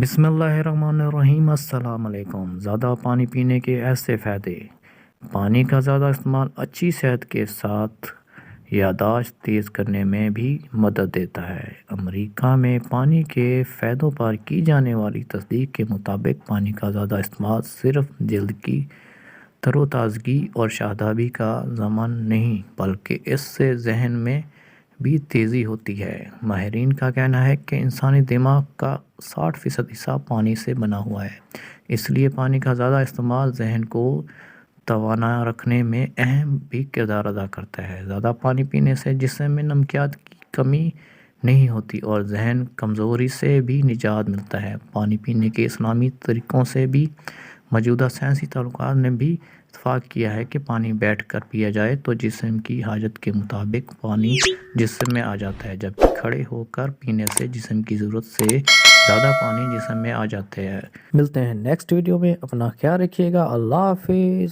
بسم اللہ الرحمن الرحیم۔ السلام علیکم۔ زیادہ پانی پینے کے ایسے فائدے۔ پانی کا زیادہ استعمال اچھی صحت کے ساتھ یادداشت تیز کرنے میں بھی مدد دیتا ہے۔ امریکہ میں پانی کے فائدوں پر کی جانے والی تصدیق کے مطابق پانی کا زیادہ استعمال صرف جلد کی تر و تازگی اور شادابی کا ضامن نہیں بلکہ اس سے ذہن میں بھی تیزی ہوتی ہے۔ ماہرین کا کہنا ہے کہ انسانی دماغ کا 60% حصہ پانی سے بنا ہوا ہے، اس لیے پانی کا زیادہ استعمال ذہن کو توانا رکھنے میں اہم بھی کردار ادا کرتا ہے۔ زیادہ پانی پینے سے جسم میں نمکیات کی کمی نہیں ہوتی اور ذہن کمزوری سے بھی نجات ملتا ہے۔ پانی پینے کے اسلامی طریقوں سے بھی موجودہ سائنسی تعلقات نے بھی اتفاق کیا ہے کہ پانی بیٹھ کر پیا جائے تو جسم کی حاجت کے مطابق پانی جسم میں آ جاتا ہے، جبکہ کھڑے ہو کر پینے سے جسم کی ضرورت سے زیادہ پانی جسم میں آ جاتے ہیں۔ ملتے ہیں نیکسٹ ویڈیو میں، اپنا خیال رکھیے گا۔ اللہ حافظ۔